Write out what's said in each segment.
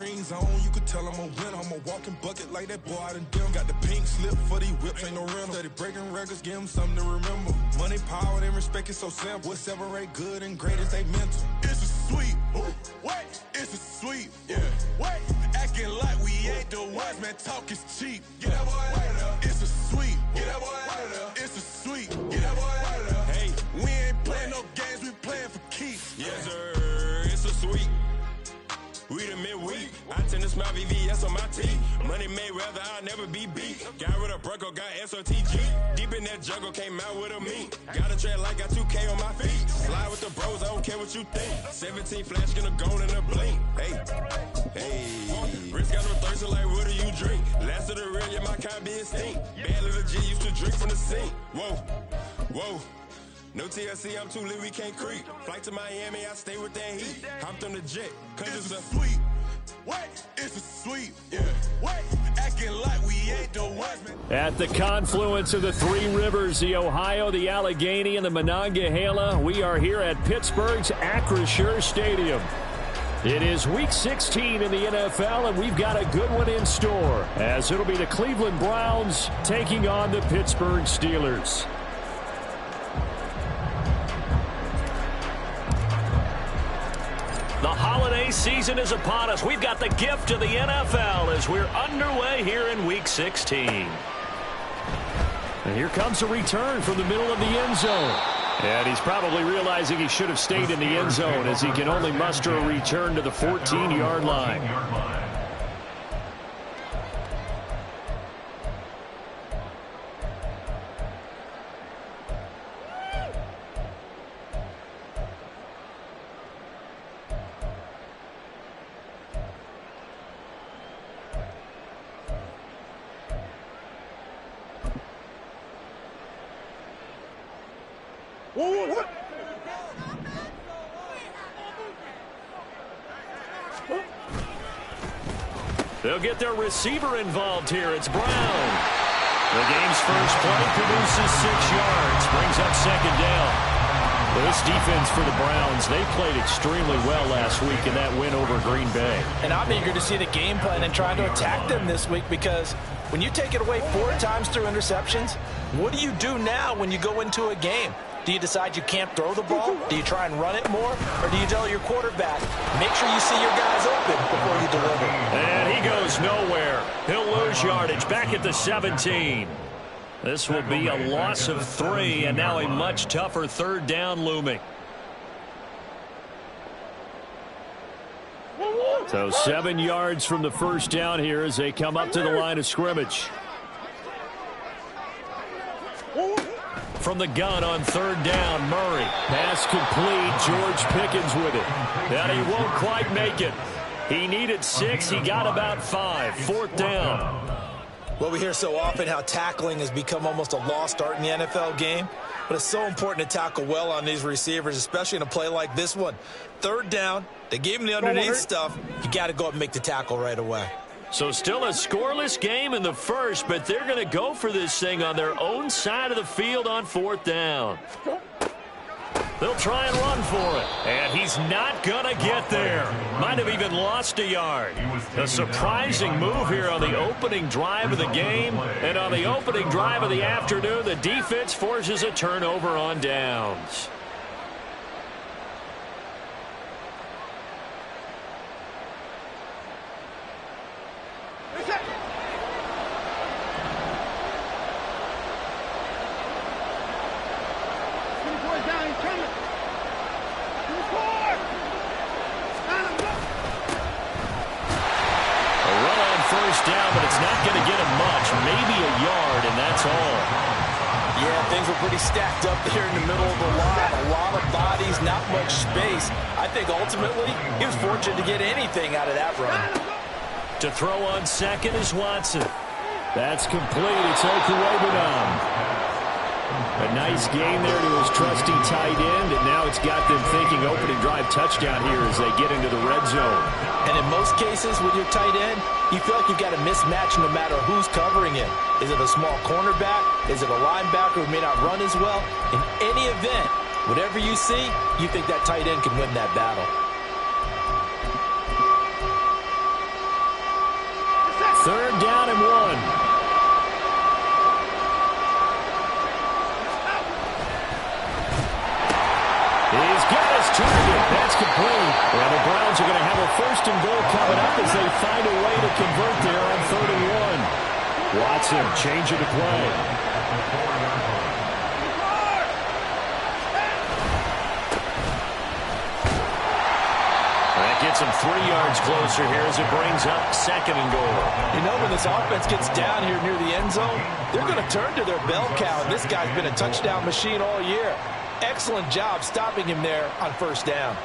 rings on, you could tell I'm a winner. I'm a walking bucket like that boy out in Denver. Got the pink slip for these whips, ain't no rental. Steady breaking records, give them something to remember. Money, power, and respect is so simple. What separate good and great is they mental. It's a sweet, wait, it's a sweet, yeah. Wait, acting like we ain't the ones, man, talk is cheap. Get that boy out of there. It's a sweet, get that boy out of there. It's a sweet, get that boy out of there. Hey, we ain't playing no games, we playing for keeps. Yes, sir, it's a sweet. We the midweek. I tend to smile VVS on my teeth. Money made rather I'll never be beat. Got rid of Bronco, got SOTG. Deep in that jungle, came out with a meat. Got a tread like got 2K on my feet. Slide with the bros, I don't care what you think. 17 flash, gonna go in a blink. Hey, hey. Rich got no thirsty like what do you drink? Last of the real, yeah, my kind be a stink. Bad little G used to drink from the sink. Whoa, whoa. No TLC, I'm too lit, we can't creep. Flight to Miami, I stay with that heat. Hopped on the jet, cause it's a sweet. Wait, it's a sweet, yeah. Wait, acting like we ain't the ones, man. At the confluence of the three rivers, the Ohio, the Allegheny, and the Monongahela, we are here at Pittsburgh's Acrisure Stadium. It is Week 16 in the NFL, and we've got a good one in store, as it'll be the Cleveland Browns taking on the Pittsburgh Steelers. The holiday season is upon us. We've got the gift of the NFL as we're underway here in Week 16. And here comes a return from the middle of the end zone. And he's probably realizing he should have stayed in the end zone as he can only muster a return to the 14-yard line. They'll get their receiver involved here. It's Brown. The game's first play produces 6 yards. Brings up second down. This defense for the Browns, they played extremely well last week in that win over Green Bay. And I'm eager to see the game plan and trying to attack them this week, because when you take it away 4 times through interceptions, what do you do now when you go into a game? Do you decide you can't throw the ball? Do you try and run it more? Or do you tell your quarterback, make sure you see your guys open before you deliver? And he goes nowhere. He'll lose yardage back at the 17. This will be a loss of 3, and now a much tougher third down looming. So 7 yards from the first down here as they come up to the line of scrimmage. From the gun on third down, Murray. Pass complete. George Pickens with it. And he won't quite make it. He needed 6. He got about 5. Fourth down. Well, we hear so often how tackling has become almost a lost art in the NFL game. But it's so important to tackle well on these receivers, especially in a play like this one. Third down, they gave him the underneath stuff. You got to go up and make the tackle right away. So still a scoreless game in the first, but they're going to go for this thing on their own side of the field on fourth down. They'll try and run for it, and he's not going to get there. Might have even lost a yard. A surprising move here on the opening drive of the game, and on the opening drive of the afternoon, the defense forces a turnover on downs. Down, but it's not going to get him much. Maybe a yard, and that's all. Yeah, things were pretty stacked up there in the middle of the line. A lot of bodies, not much space. I think ultimately he was fortunate to get anything out of that run. To throw on second is Watson. That's complete. It's Okuwebunam. A nice game there to his trusty tight end, and now it's got them thinking opening drive touchdown here as they get into the red zone. And in most cases with your tight end, you feel like you've got a mismatch no matter who's covering him. Is it a small cornerback? Is it a linebacker who may not run as well? In any event, whatever you see, you think that tight end can win that battle. And the Browns are going to have a first and goal coming up as they find a way to convert there on 3rd and 1. Watson changing to play. That gets him 3 yards closer here as it brings up 2nd and goal. You know, when this offense gets down here near the end zone, they're going to turn to their bell cow. And this guy's been a touchdown machine all year. Excellent job stopping him there on 1st down.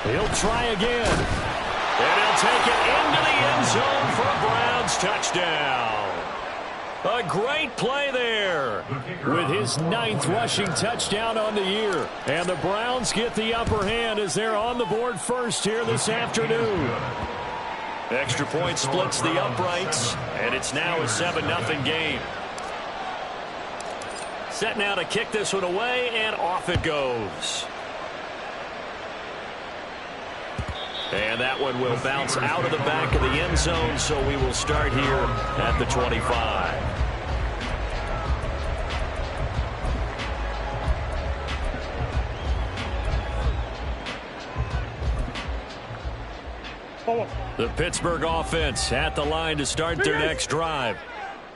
He'll try again. And he'll take it into the end zone for a Browns touchdown. A great play there with his 9th rushing touchdown on the year. And the Browns get the upper hand as they're on the board first here this afternoon. Extra point splits the uprights, and it's now a 7-0 game. Set now to kick this one away, and off it goes. And that one will bounce out of the back of the end zone, so we will start here at the 25. The Pittsburgh offense at the line to start their next drive.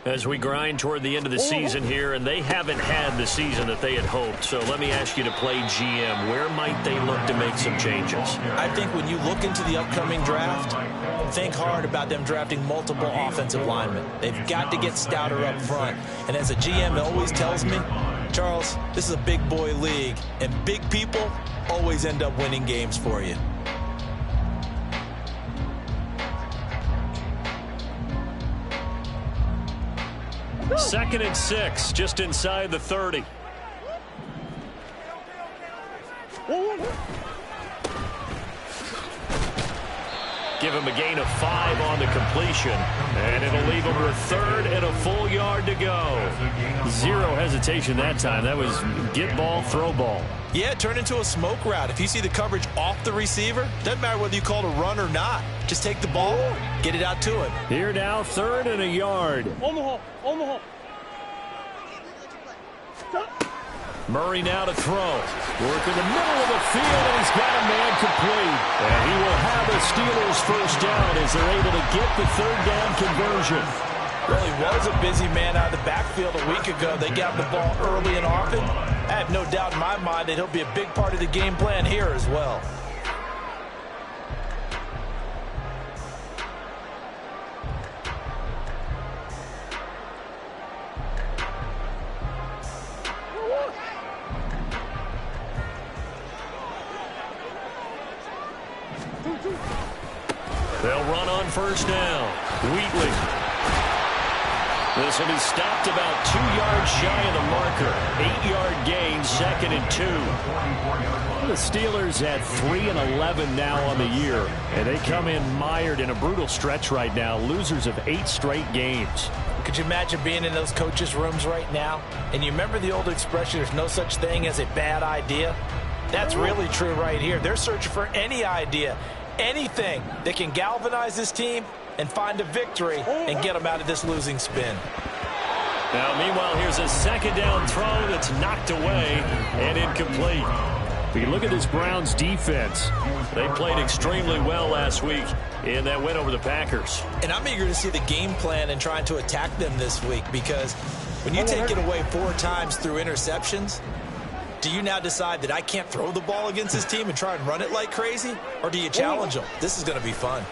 As we grind toward the end of the season here, and they haven't had the season that they had hoped. So let me ask you to play GM. Where might they look to make some changes? I think when you look into the upcoming draft, think hard about them drafting multiple offensive linemen. They've got to get stouter up front. And as a GM always tells me, Charles, this is a big boy league, and big people always end up winning games for you. Second and 6, just inside the 30. Give him a gain of 5 on the completion, and it'll leave him with 3rd and a full yard to go. 0 hesitation that time. That was get ball, throw ball. Yeah, it turned into a smoke route. If you see the coverage off the receiver, doesn't matter whether you call it a run or not. Just take the ball, get it out to him. Here now, 3rd and a yard. Omaha. Murray now to throw. Work in the middle of the field, and he's got a man complete. And he will have the Steelers first down as they're able to get the 3rd down conversion. Well, he was a busy man out of the backfield a week ago. They got the ball early and often. I have no doubt in my mind that he'll be a big part of the game plan here as well. They'll run on first down. Wheatley. This will be stopped about 2 yards shy of the marker. 8-yard gain, 2nd and 2. The Steelers at 3-11 now on the year, and they come in mired in a brutal stretch right now. Losers of 8 straight games. Could you imagine being in those coaches' rooms right now? And you remember the old expression, there's no such thing as a bad idea? That's really true right here. They're searching for any idea, anything that can galvanize this team and find a victory and get them out of this losing spin. Now, meanwhile, here's a 2nd down throw that's knocked away and incomplete. If you look at this Browns defense, they played extremely well last week in that win over the Packers. And I'm eager to see the game plan and trying to attack them this week, because when you take it away 4 times through interceptions, do you now decide that I can't throw the ball against this team and try and run it like crazy? Or do you challenge them? This is going to be fun.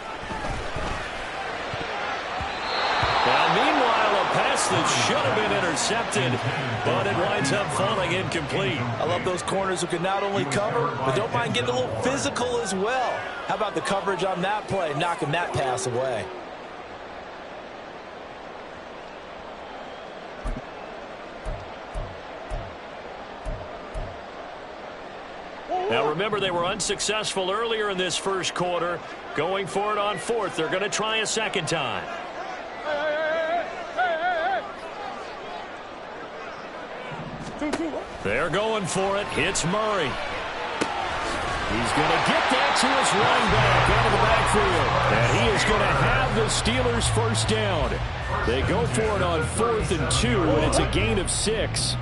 Now, meanwhile, a pass that should have been intercepted, but it winds up falling incomplete. I love those corners who can not only cover, but don't mind getting a little physical as well. How about the coverage on that play, knocking that pass away? Now, remember, they were unsuccessful earlier in this first quarter. Going for it on 4th. They're going to try a 2nd time. They're going for it. It's Murray. He's going to get that to his running back out of the backfield. And he is going to have the Steelers first down. They go for it on 4th and 2, and it's a gain of 6.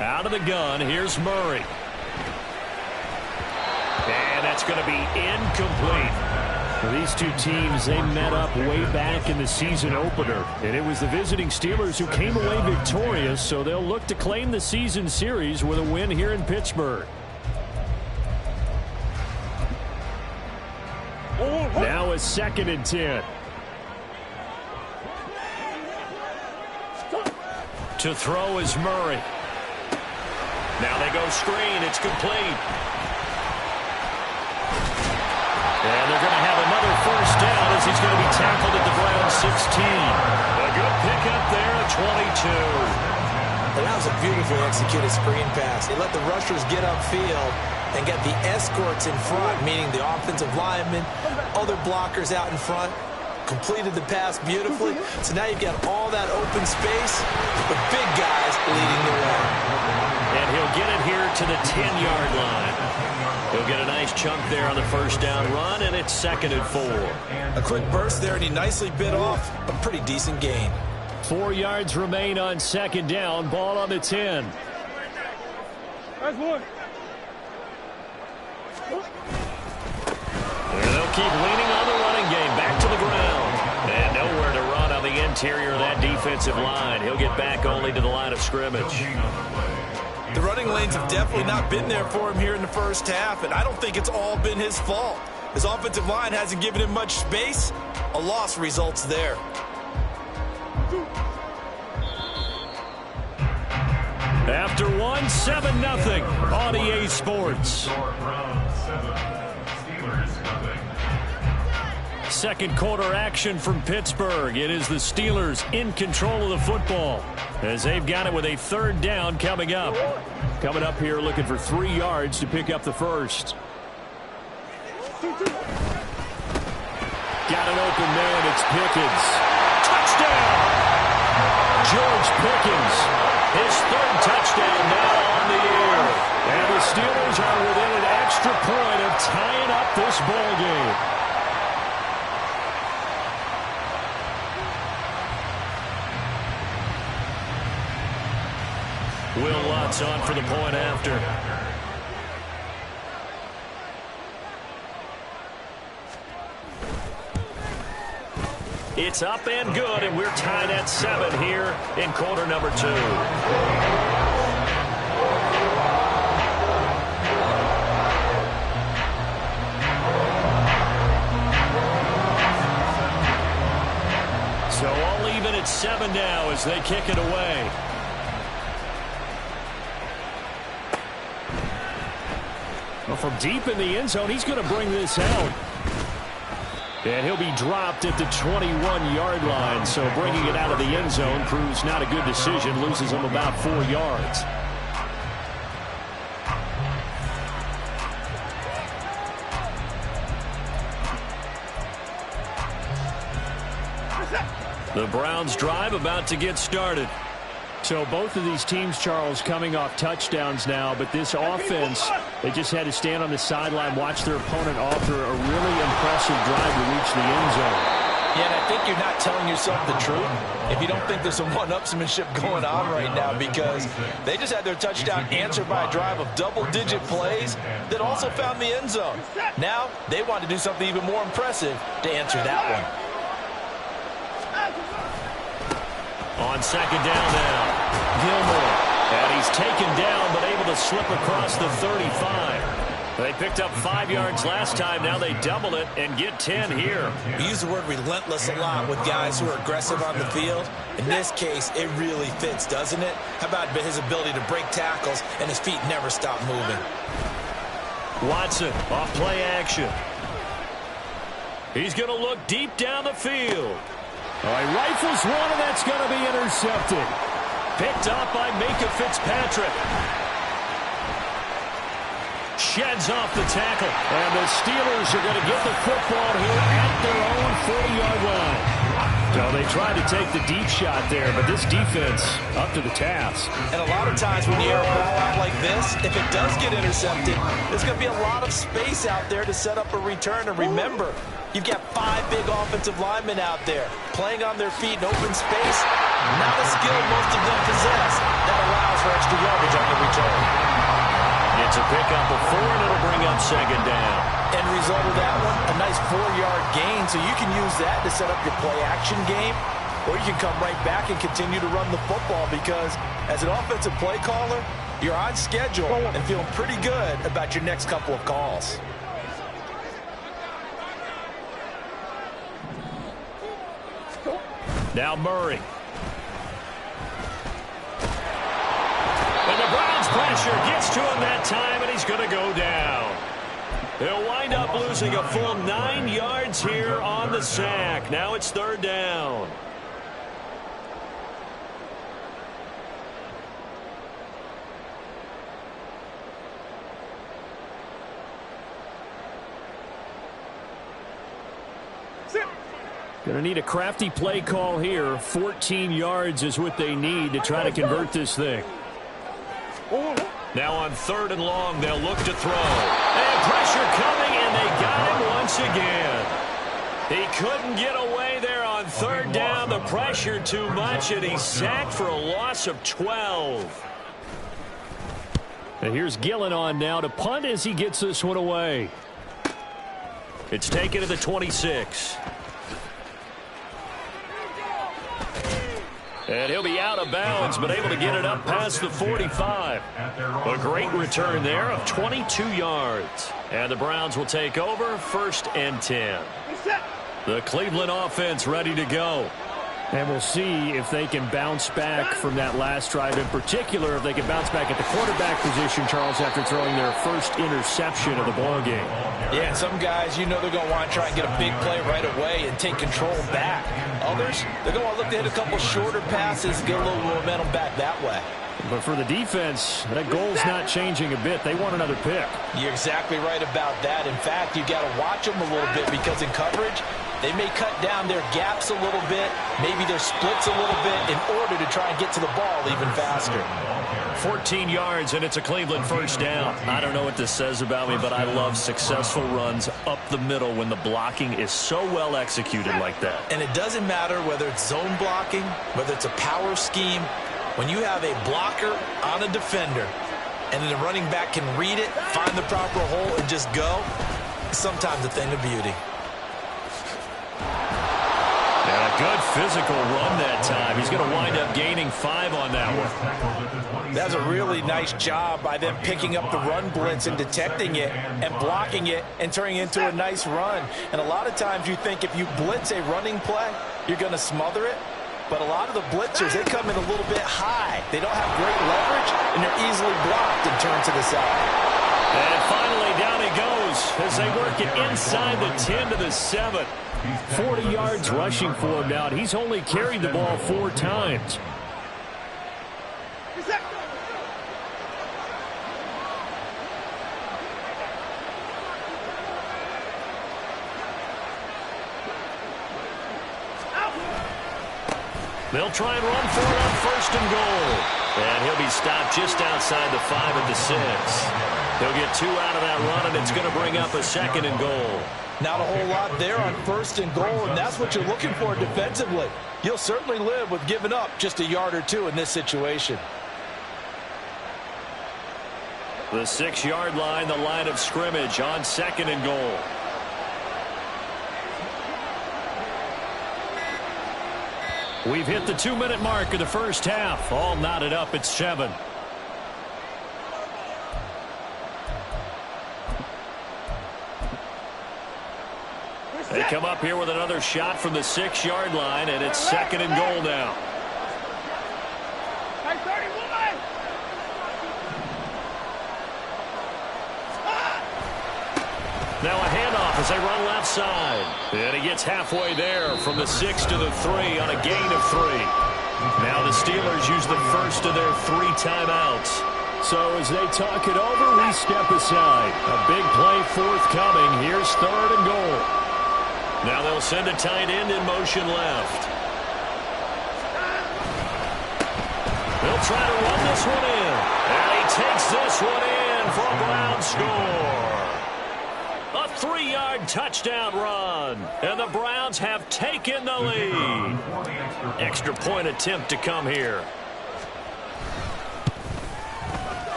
Out of the gun, here's Murray. And that's going to be incomplete. Well, these two teams, they met up way back in the season opener. And it was the visiting Steelers who came away victorious, so they'll look to claim the season series with a win here in Pittsburgh. Now a 2nd and 10. To throw is Murray. Now they go screen. It's complete. And they're going to have another first down as he's going to be tackled at the Browns 16. A good pickup there at 22. And that was a beautifully executed screen pass. They let the rushers get upfield and get the escorts in front, meaning the offensive linemen, other blockers out in front. Completed the pass beautifully. So now you've got all that open space with big guys leading the way. And he'll get it here to the 10-yard line. He'll get a nice chunk there on the first down run, and it's 2nd and 4. A quick burst there, and he nicely bit off a pretty decent gain. 4 yards remain on 2nd down. Ball on the 10. That's one. And they'll keep leaning on the running game. Back to the ground. And nowhere to run on the interior of that defensive line. He'll get back only to the line of scrimmage. The running lanes have definitely not been there for him here in the first half, and I don't think it's all been his fault. His offensive line hasn't given him much space. A loss results there. After 1, 7-0 on EA Sports. Second quarter action from Pittsburgh. It is the Steelers in control of the football as they've got it with a 3rd down coming up. Coming up here looking for 3 yards to pick up the first. Got an open man. It's Pickens. Touchdown! George Pickens. His 3rd touchdown now on the year. And the Steelers are within an extra point of tying up this ball game. Will Lutz on for the point after. It's up and good, and we're tied at 7 here in quarter number 2. So all even at 7 now as they kick it away. Well, from deep in the end zone, he's going to bring this out. And he'll be dropped at the 21-yard line. So bringing it out of the end zone proves not a good decision. Loses him about 4 yards. The Browns drive about to get started. So both of these teams, Charles, coming off touchdowns now, but this offense, they just had to stand on the sideline, watch their opponent offer a really impressive drive to reach the end zone. Yeah, and I think you're not telling yourself the truth if you don't think there's some one-upsmanship going on right now, because they just had their touchdown answered by a drive of double-digit plays that also found the end zone. Now they want to do something even more impressive to answer that one. On 2nd down now, Gilmore. And he's taken down, but able to slip across the 35. They picked up 5 yards last time. Now they double it and get 10 here. We use the word relentless a lot with guys who are aggressive on the field. In this case, it really fits, doesn't it? How about his ability to break tackles and his feet never stop moving? Watson off play action. He's going to look deep down the field. All right, rifles one, and that's going to be intercepted. Picked up by Micah Fitzpatrick. Sheds off the tackle. And the Steelers are going to get the football here at their own 40-yard line. So they tried to take the deep shot there, but this defense up to the task. And a lot of times when you air a ball out like this, if it does get intercepted, there's going to be a lot of space out there to set up a return. And remember, you've got 5 big offensive linemen out there playing on their feet in open space. Not a skill most of them possess that allows for extra yardage on the return. It's a pickup of 4, and it'll bring up second down. End result of that one, a nice 4-yard gain, so you can use that to set up your play-action game, or you can come right back and continue to run the football because as an offensive play caller, you're on schedule and feeling pretty good about your next couple of calls. Now Murray. And the Browns pressure gets to him that time, and he's going to go down. He'll wind up losing a full 9 yards here on the sack. Now it's third down. Going to need a crafty play call here. 14 yards is what they need to try to convert this thing. Now on 3rd and long, they'll look to throw. And pressure coming, and they got him once again. He couldn't get away there on 3rd down. The pressure too much, and he's sacked for a loss of 12. And here's Gillen on now to punt as he gets this one away. It's taken to the 26. And he'll be out of bounds, but able to get it up past the 45. A great return there of 22 yards. And the Browns will take over 1st and 10. The Cleveland offense ready to go. And we'll see if they can bounce back from that last drive. In particular, if they can bounce back at the quarterback position, Charles, after throwing their first interception of the ballgame. Yeah, and some guys, you know they're going to want to try and get a big play right away and take control back. Others, they're going to want to look to hit a couple shorter passes, get a little momentum back that way. But for the defense, that goal's not changing a bit. They want another pick. You're exactly right about that. In fact, you've got to watch them a little bit because in coverage, they may cut down their gaps a little bit, maybe their splits a little bit in order to try and get to the ball even faster. 14 yards, and it's a Cleveland first down. I don't know what this says about me, but I love successful runs up the middle when the blocking is so well executed like that. And it doesn't matter whether it's zone blocking, whether it's a power scheme. When you have a blocker on a defender and then the running back can read it, find the proper hole, and just go, sometimes a thing of beauty. And a good physical run that time. He's going to wind up gaining 5 on that one. That's a really nice job by them picking up the run blitz and detecting it and blocking it and turning it into a nice run. And a lot of times you think if you blitz a running play, you're going to smother it. But a lot of the blitzers, they come in a little bit high. They don't have great leverage, and they're easily blocked and turned to the side. And finally, down he goes as they work it inside the 10 to the 7. 40 yards rushing for him now. He's only carried the ball 4 times. They'll try and run for it on 1st and goal. And he'll be stopped just outside the 5 at the 6. He'll get 2 out of that run, and it's going to bring up a 2nd and goal. Not a whole lot there on 1st and goal, and that's what you're looking for defensively. You'll certainly live with giving up just a yard or 2 in this situation. The 6-yard line, the line of scrimmage on 2nd and goal. We've hit the 2-minute mark of the first half. All knotted up at 7. They come up here with another shot from the 6-yard line, and it's 2nd and goal now. Now a handoff as they run left side. And he gets halfway there from the 6 to the 3 on a gain of 3. Now the Steelers use the first of their 3 timeouts. So as they talk it over, we step aside. A big play forthcoming. Here's 3rd and goal. Now they'll send a tight end in motion left. They'll try to run this one in. And he takes this one in for a Brown score. A 3-yard touchdown run. And the Browns have taken the lead. Extra point attempt to come here.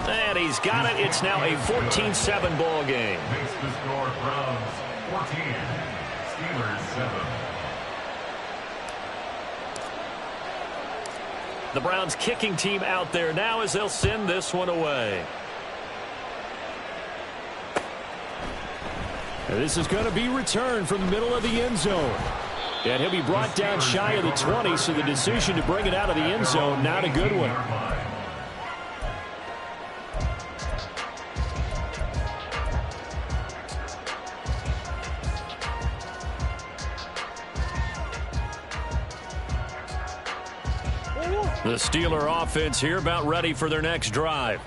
And he's got it. It's now a 14-7 ball game. Makes the score Browns 14, Steelers 7. The Browns kicking team out there now as they'll send this one away. And this is going to be returned from the middle of the end zone. And he'll be brought down shy of the 20, so the decision to bring it out of the end zone, not a good one. The Steeler offense here about ready for their next drive.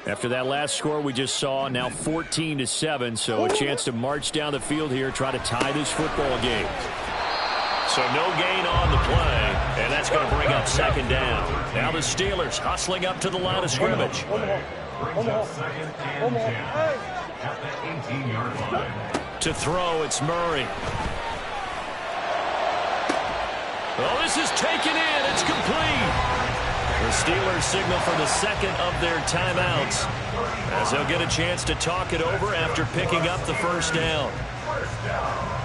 After that last score we just saw, now 14-7, so a chance to march down the field here, try to tie this football game. So no gain on the play, and that's going to bring up second down. Now the Steelers hustling up to the line of scrimmage. Brings up second and 10 at the 18-yard line. To throw, it's Murray. Oh, this is taken in. It's complete. The Steelers signal for the second of their timeouts as they'll get a chance to talk it over after picking up the first down. First down.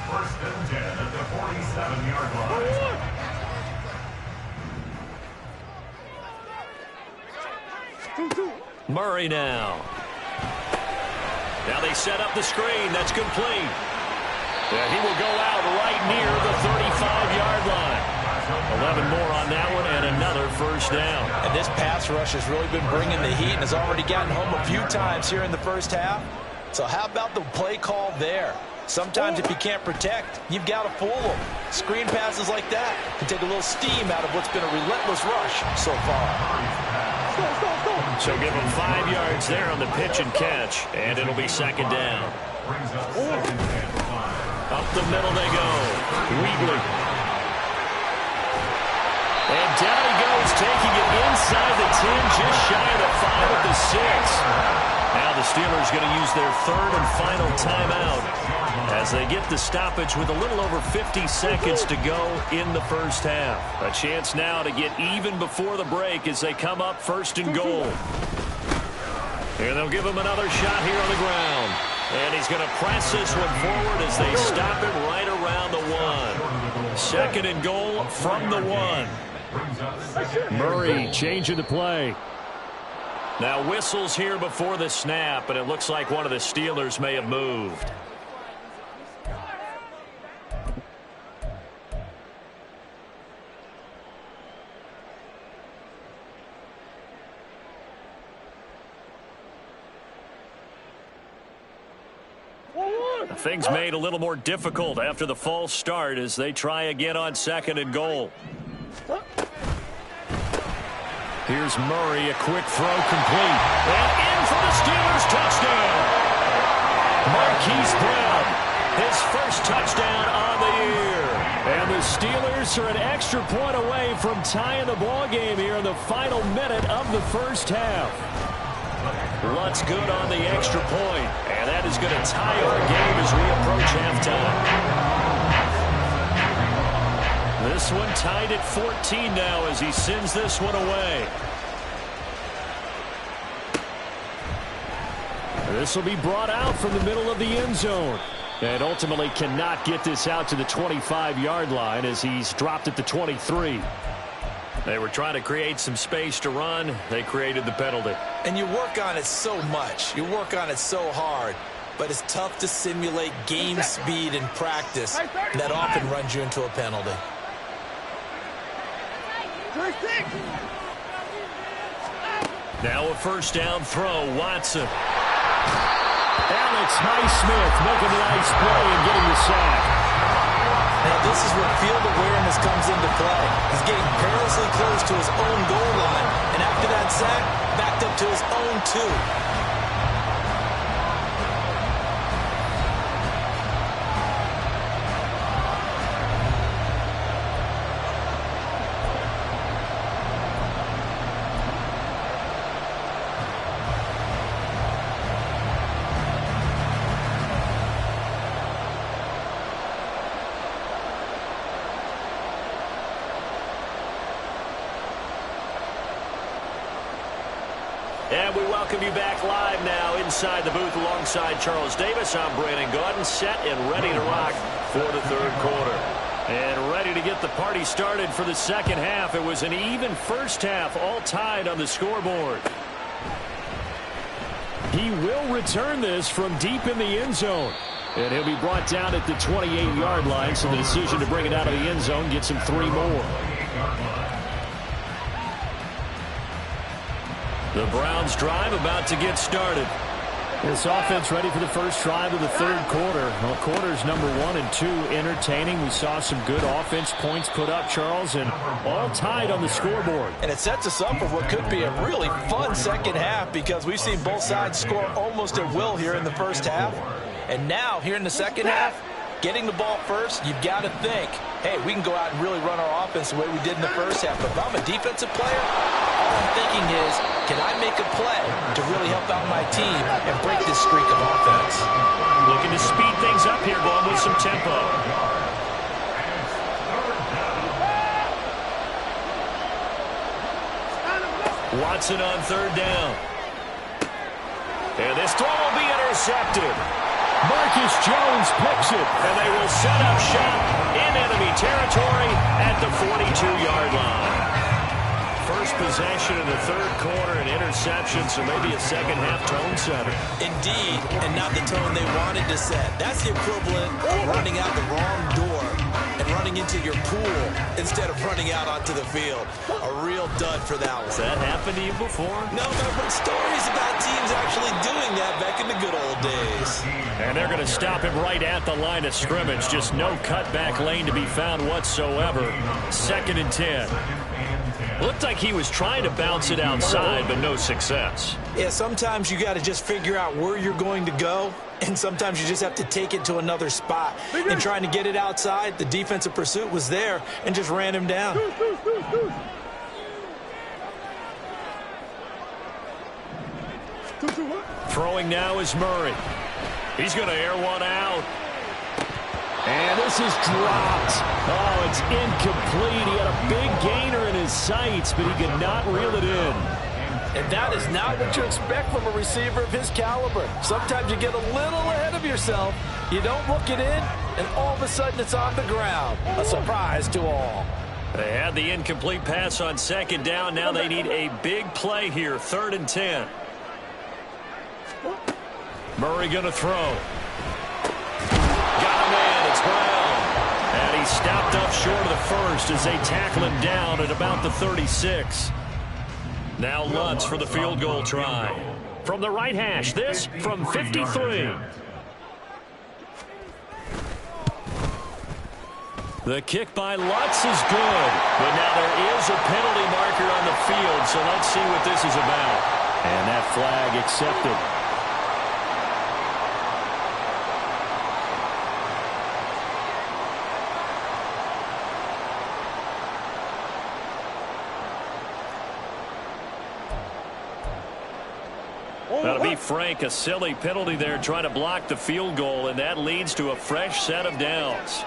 First and 10 at the 47-yard line. Murray now. Now they set up the screen. That's complete. Yeah, he will go out right near the 35-yard line. 11 more on that one and another first down. And this pass rush has really been bringing the heat and has already gotten home a few times here in the first half. So how about the play call there? Sometimes if you can't protect, you've got to fool them. Screen passes like that can take a little steam out of what's been a relentless rush so far. So give them 5 yards there on the pitch and catch, and it'll be second down. Up the middle they go. Weebly. And down he goes, taking it inside the 10, just shy of the 5 at the 6. Now the Steelers going to use their third and final timeout as they get the stoppage with a little over 50 seconds to go in the first half. A chance now to get even before the break as they come up first and goal. And they'll give him another shot here on the ground. And he's going to press this one forward as they stop it right around the 1. Second and goal from the 1. Murray changing the play. Now whistles here before the snap, and it looks like one of the Steelers may have moved. Things made a little more difficult after the false start as they try again on second and goal. Here's Murray, a quick throw complete. And in for the Steelers touchdown. Marquise Brown, his first touchdown on the year. And the Steelers are an extra point away from tying the ball game here in the final minute of the first half. Lutz good on the extra point, and that is going to tie our game as we approach halftime. This one tied at 14 now as he sends this one away. This will be brought out from the middle of the end zone. And ultimately cannot get this out to the 25-yard line as he's dropped at the 23. They were trying to create some space to run. They created the penalty. And you work on it so much. You work on it so hard. But it's tough to simulate game speed in practice. That often runs you into a penalty. Now a first down throw. Watson. Alex Highsmith making a nice play and getting the sack. Now this is where field awareness comes into play. He's getting perilously close to his own goal line, and after that sack, backed up to his own 2. And we welcome you back live now inside the booth alongside Charles Davis. I'm Brandon Gaudin, set and ready to rock for the third quarter. And ready to get the party started for the second half. It was an even first half, all tied on the scoreboard. He will return this from deep in the end zone. And he'll be brought down at the 28-yard line, so the decision to bring it out of the end zone gets him 3 more. The Browns drive about to get started. This offense ready for the first drive of the third quarter. Well, quarters number 1 and 2 entertaining. We saw some good offense points put up, Charles, and all tied on the scoreboard. And it sets us up for what could be a really fun second half because we've seen both sides score almost at will here in the first half. And now, here in the second half, getting the ball first, you've got to think, hey, we can go out and really run our offense the way we did in the first half. But if I'm a defensive player, all I'm thinking is, can I make a play to really help out my team and break this streak of offense? Looking to speed things up here, going with some tempo. Watson on third down. And this throw will be intercepted. Marcus Jones picks it. And they will set up shop in enemy territory at the 42-yard line. First possession in the third quarter, an interception, so maybe a second-half tone setter. Indeed, and not the tone they wanted to set. That's the equivalent of running out the wrong door and running into your pool instead of running out onto the field. A real dud for that one. Has that happened to you before? No, but I've heard stories about teams actually doing that back in the good old days. And they're going to stop him right at the line of scrimmage. Just no cutback lane to be found whatsoever. 2nd and 10. Looked like he was trying to bounce it outside, but no success. Yeah, sometimes you got to just figure out where you're going to go, and sometimes you just have to take it to another spot. And trying to get it outside, the defensive pursuit was there and just ran him down. Throwing now is Murray. He's going to air one out. And this is dropped. Oh, it's incomplete. He had a big gainer in his sights, but he could not reel it in. And that is not what you expect from a receiver of his caliber. Sometimes you get a little ahead of yourself. You don't look it in, and all of a sudden it's on the ground. A surprise to all. They had the incomplete pass on 2nd down. Now they need a big play here. 3rd and 10. Murray going to throw. Got him in. It's Brown. And he stopped up short of the first as they tackle him down at about the 36. Now Lutz for the field goal try. From the right hash, this from 53. The kick by Lutz is good. But now there is a penalty marker on the field, so let's see what this is about. And that flag accepted. That'll be frank, a silly penalty there trying to block the field goal, and that leads to a fresh set of downs.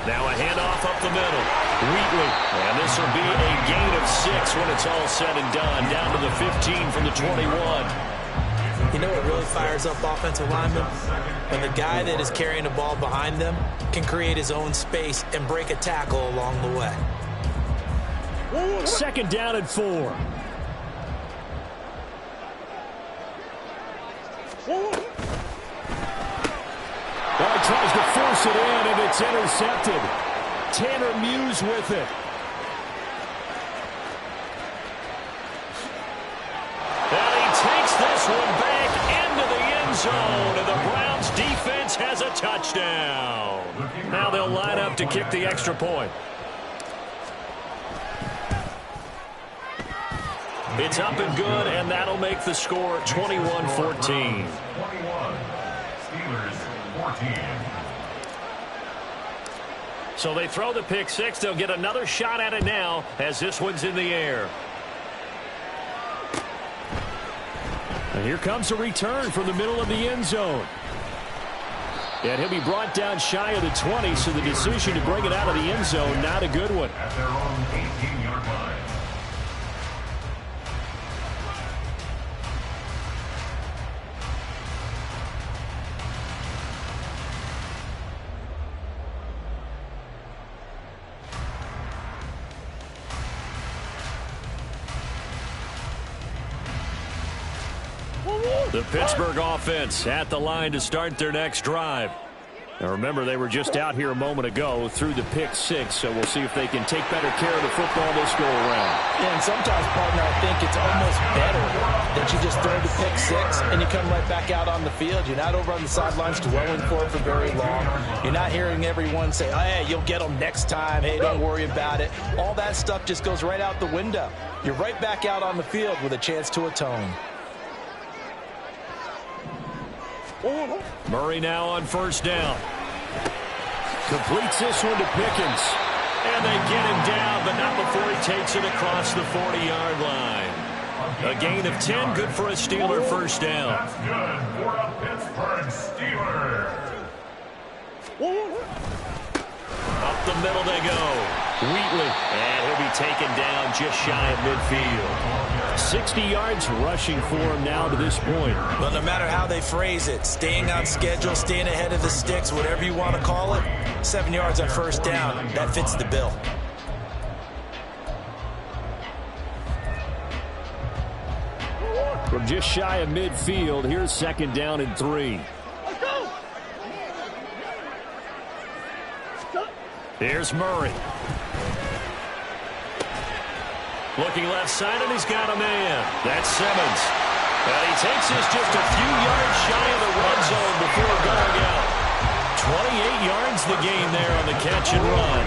Now a handoff up the middle. Wheatley. And this will be a gain of 6 when it's all said and done. Down to the 15 from the 21. You know what really fires up offensive linemen? When the guy that is carrying the ball behind them can create his own space and break a tackle along the way. 2nd down and 4. Well, he tries to force it in, and it's intercepted. Tanner Muse with it. And he takes this one back into the end zone, and the Browns defense has a touchdown. Now they'll line up to kick the extra point. It's up and good, and that'll make the score 21-14. 21. Steelers 14. So they throw the pick 6. They'll get another shot at it now as this one's in the air. And here comes a return from the middle of the end zone. And he'll be brought down shy of the 20, so the decision to bring it out of the end zone, not a good one. At their own 18-yard line. The Pittsburgh offense at the line to start their next drive. Now remember, they were just out here a moment ago through the pick 6, so we'll see if they can take better care of the football this go-around. Yeah, and sometimes, partner, I think it's almost better that you just throw the pick 6 and you come right back out on the field. You're not over on the sidelines dwelling for it for very long. You're not hearing everyone say, oh, hey, you'll get them next time. Hey, don't worry about it. All that stuff just goes right out the window. You're right back out on the field with a chance to atone. Murray now on first down. Completes this one to Pickens. And they get him down, but not before he takes it across the 40-yard line. A gain of 10, good for a Steeler first down. That's good for a Pittsburgh Steeler. Up the middle they go. Wheatley, and he'll be taken down just shy of midfield. 60 yards rushing for him now to this point. Well, no matter how they phrase it, staying on schedule, staying ahead of the sticks, whatever you want to call it, 7 yards on first down, that fits the bill. From just shy of midfield, here's second down and 3. Here's Murray. Looking left side, and he's got a man. That's Simmons. And he takes this just a few yards shy of the red zone before going out. 28 yards the gain there on the catch and run.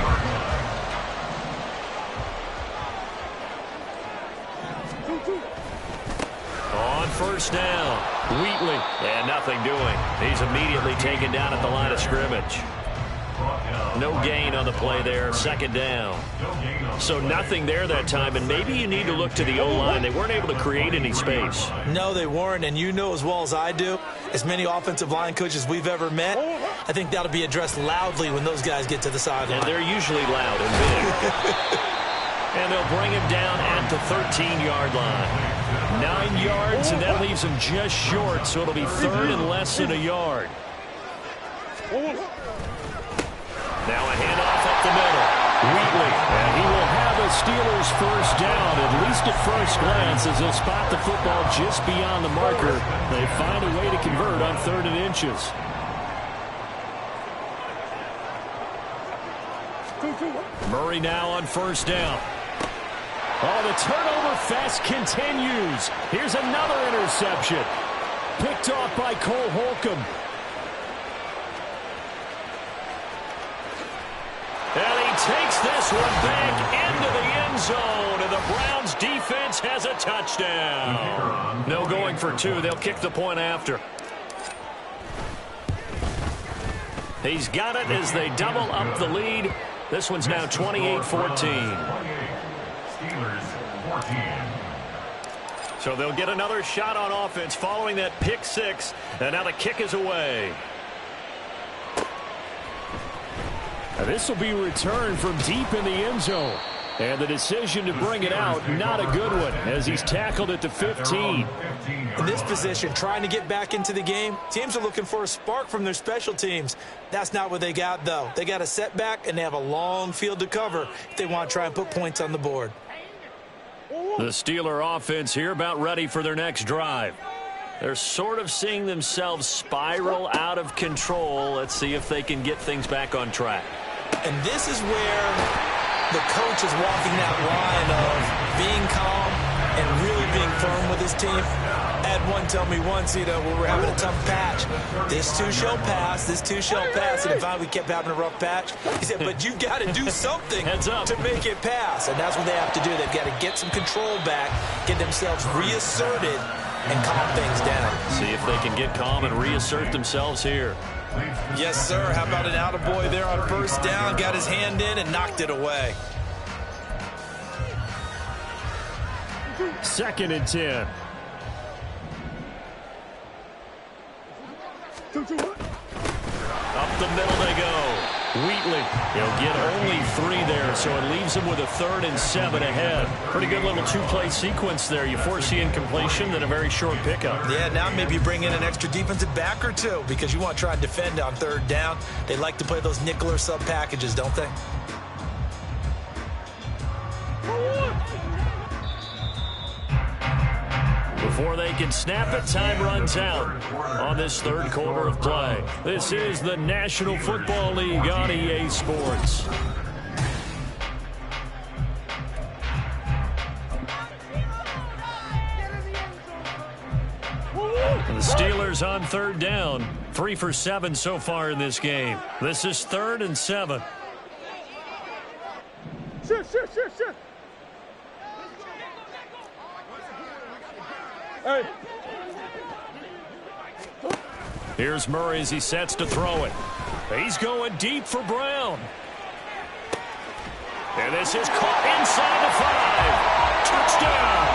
On first down, Wheatley. And nothing doing. He's immediately taken down at the line of scrimmage. No gain on the play there, second down. So nothing there that time, and maybe you need to look to the O-line. They weren't able to create any space. No, they weren't, and you know as well as I do, as many offensive line coaches we've ever met, I think that'll be addressed loudly when those guys get to the sideline. And they're usually loud and big. And they'll bring him down at the 13-yard line. 9 yards, and that leaves him just short, so it'll be third and less than a yard. Now a handoff up the middle. Wheatley, and he will have a Steelers first down, at least at first glance, as they'll spot the football just beyond the marker. They find a way to convert on 3rd and inches. Murray now on first down. Oh, the turnover fest continues. Here's another interception. Picked off by Cole Holcomb. And he takes this one back into the end zone, and the Browns defense has a touchdown. No going for 2. They'll kick the point after. He's got it as they double up the lead. This one's now 28-14. Steelers 14. So they'll get another shot on offense following that pick 6, and now the kick is away. This will be returned from deep in the end zone. And the decision to bring it out, not a good one, as he's tackled at the 15. In this position, trying to get back into the game, teams are looking for a spark from their special teams. That's not what they got, though. They got a setback, and they have a long field to cover if they want to try and put points on the board. The Steeler offense here about ready for their next drive. They're sort of seeing themselves spiral out of control. Let's see if they can get things back on track. And this is where the coach is walking that line of being calm and really being firm with his team. I had one tell me once, when we were having a tough patch, this too shall pass, this too shall pass. And finally we kept having a rough patch. He said, but you've got to do something to make it pass. And that's what they have to do. They've got to get some control back, get themselves reasserted, and calm things down. See if they can get calm and reassert themselves here. Yes, sir. How about an attaboy there on first down? Got his hand in and knocked it away. 2nd and 10. the middle they go. Wheatley, he'll get only 3 there, so it leaves him with a 3rd and 7 ahead. Pretty good little 2-play sequence there. You foresee incompletion, then a very short pickup. Yeah, now maybe you bring in an extra defensive back or 2 because you want to try and defend on 3rd down. They like to play those nickel or sub packages, don't they? Before they can snap it, time runs out on this 3rd quarter of play. This is the National Football League on EA Sports. The Steelers on 3rd down. 3 for 7 so far in this game. This is 3rd and 7. Shit. Hey. Here's Murray as he sets to throw it. He's going deep for Brown. And this is caught inside the 5. Touchdown.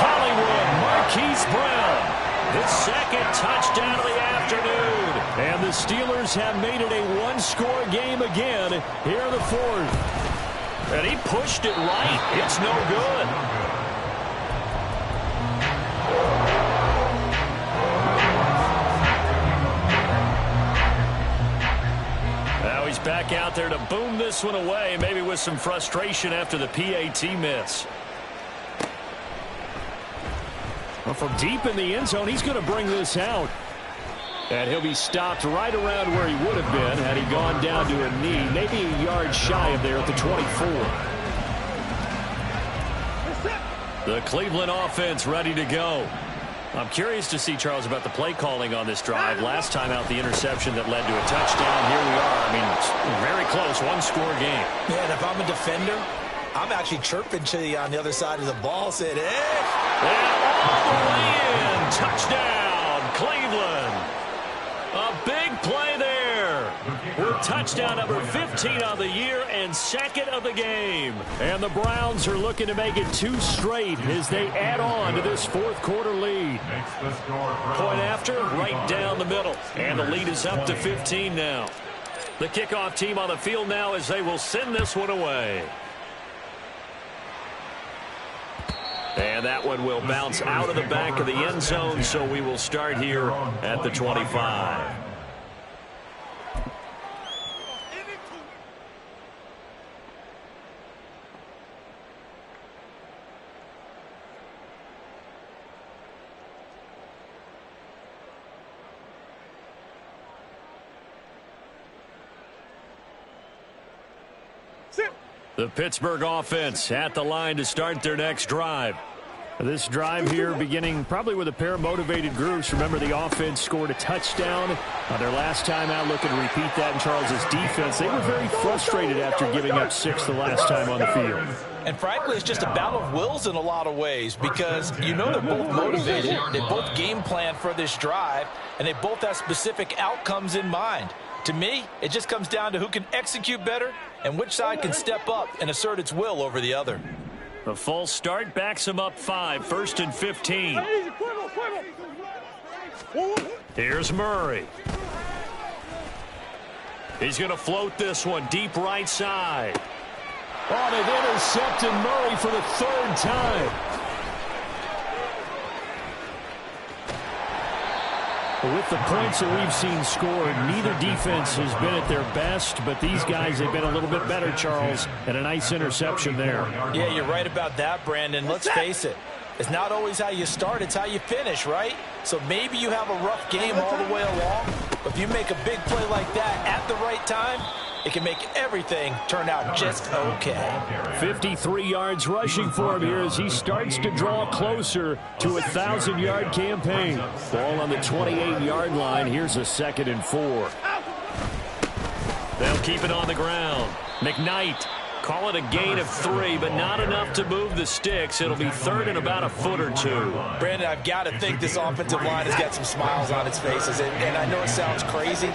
Hollywood Marquise Brown. His 2nd touchdown of the afternoon. And the Steelers have made it a 1-score game again here in the 4th. And he pushed it right. It's no good. Now he's back out there to boom this one away, maybe with some frustration after the PAT miss. Well, from deep in the end zone, he's going to bring this out. And he'll be stopped right around where he would have been had he gone down to a knee, maybe a yard shy of there at the 24. The Cleveland offense ready to go. I'm curious to see, Charles, about the play calling on this drive. Last time out, the interception that led to a touchdown. Here we are. I mean, it's very close, 1-score game. Yeah, and if I'm a defender, I'm actually chirping to you on the other side of the ball, saying, hey! And all the way in. Touchdown, Cleveland. A big play there. With touchdown number 15 on the year and 2nd of the game. And the Browns are looking to make it 2 straight as they add on to this 4th quarter lead. Point after, right down the middle. And the lead is up to 15 now. The kickoff team on the field now as they will send this one away. And that one will bounce out of the back of the end zone, so we will start here at the 25. The Pittsburgh offense at the line to start their next drive. This drive here beginning probably with a pair of motivated groups. Remember, the offense scored a touchdown on their last time out. Looking to repeat that in Charles's defense. They were very frustrated after giving up 6 the last time on the field. And frankly, it's just a battle of wills in a lot of ways because you know they're both motivated. They both game plan for this drive, and they both have specific outcomes in mind. To me, it just comes down to who can execute better and which side can step up and assert its will over the other. The false start backs him up 5, 1st and 15. Here's Murray. He's going to float this one deep right side. Oh, they've intercepted Murray for the 3rd time. With the points that we've seen scored, neither defense has been at their best, but these guys have been a little bit better, Charles, and a nice interception there. Yeah, you're right about that, Brandon. Let's face it. It's not always how you start, it's how you finish, right? So maybe you have a rough game all the way along, but if you make a big play like that at the right time, it can make everything turn out just okay. 53 yards rushing for him here as he starts to draw closer to a 1,000-yard campaign. Ball on the 28-yard line. Here's a 2nd and 4. They'll keep it on the ground. McKnight, call it a gain of 3, but not enough to move the sticks. It'll be 3rd and about a foot or 2. Brandon, I've got to think this offensive line has got some smiles on its faces, and I know it sounds crazy,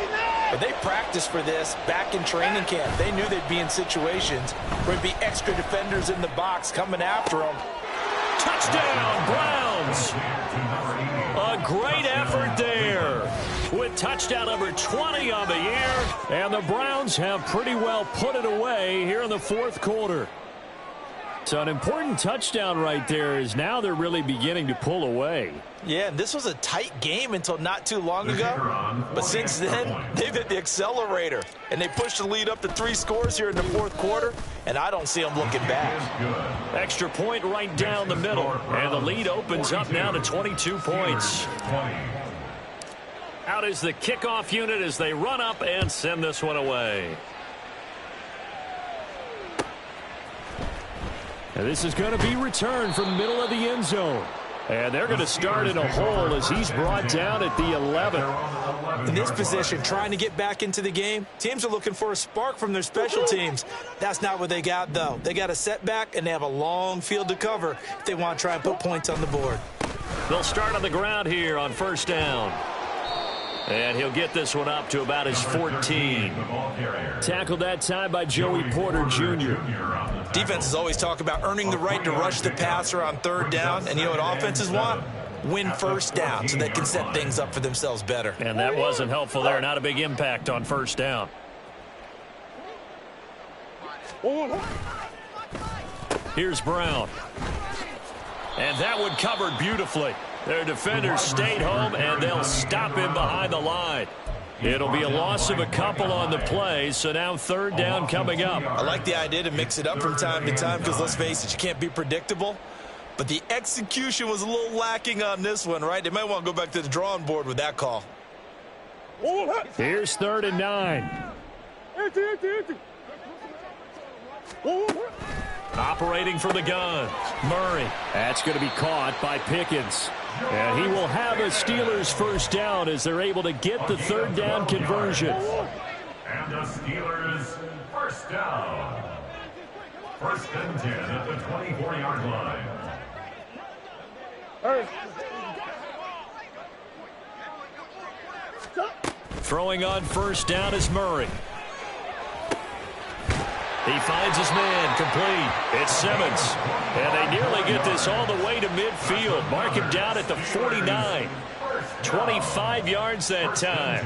but they practiced for this back in training camp. They knew they'd be in situations where there'd be extra defenders in the box coming after them. Touchdown, Browns! A great effort there. With touchdown number 20 on the year. And the Browns have pretty well put it away here in the fourth quarter. So an important touchdown right there is now they're really beginning to pull away. Yeah, and this was a tight game until not too long ago. But since then, they've hit the accelerator. And they pushed the lead up to 3 scores here in the fourth quarter. And I don't see them looking back. Extra point right down the middle. And the lead opens up now to 22 points. Out is the kickoff unit as they run up and send this one away. And this is going to be returned from the middle of the end zone. And they're going to start in a hole as he's brought down at the 11. In this position, trying to get back into the game, teams are looking for a spark from their special teams. That's not what they got, though. They got a setback, and they have a long field to cover if they want to try and put points on the board. They'll start on the ground here on first down. And he'll get this one up to about his 14. Tackled that time by Joey Porter Jr. Defenses always talk about earning the right to rush the passer on third down. And you know what offenses want? Win first down so they can set things up for themselves better. And that wasn't helpful there. Not a big impact on first down. Here's Brown. And that one covered beautifully. Their defenders stayed home, and they'll stop him behind the line. It'll be a loss of a couple on the play, so now third down coming up. I like the idea to mix it up from time to time because, let's face it, you can't be predictable. But the execution was a little lacking on this one, right? They might want to go back to the drawing board with that call. Here's 3rd and 9. Operating from the gun, Murray. That's going to be caught by Pickens. And he will have a Steelers first down as they're able to get the third down conversion. And the Steelers first down. 1st and 10 at the 24-yard line. Throwing on first down is Murray. He finds his man, complete. It's Simmons. And they nearly get this all the way to midfield. Mark him down at the 49. 25 yards that time.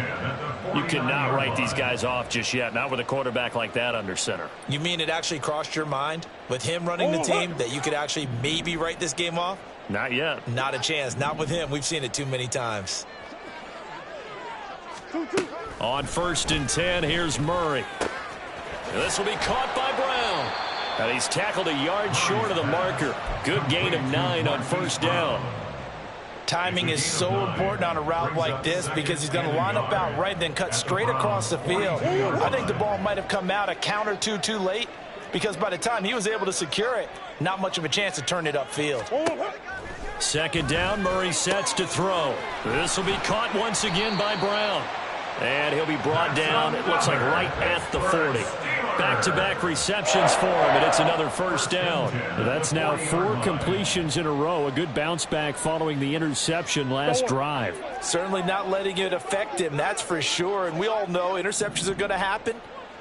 You cannot write these guys off just yet, not with a quarterback like that under center. You mean it actually crossed your mind with him running the team that you could actually maybe write this game off? Not yet. Not a chance. Not with him. We've seen it too many times. On 1st and 10, here's Murray. This will be caught by Brown. And he's tackled a yard short of the marker. Good gain of 9 on first down. Timing is so important on a route like this because he's going to line up out right, then cut straight across the field. I think the ball might have come out a count or two too late because by the time he was able to secure it, not much of a chance to turn it upfield. 2nd down, Murray sets to throw. This will be caught once again by Brown. And he'll be brought down, it looks like right at the 40. Back-to-back receptions for him, and it's another first down. That's now 4 completions in a row. A good bounce back following the interception last drive. Certainly not letting it affect him, that's for sure. And we all know interceptions are going to happen.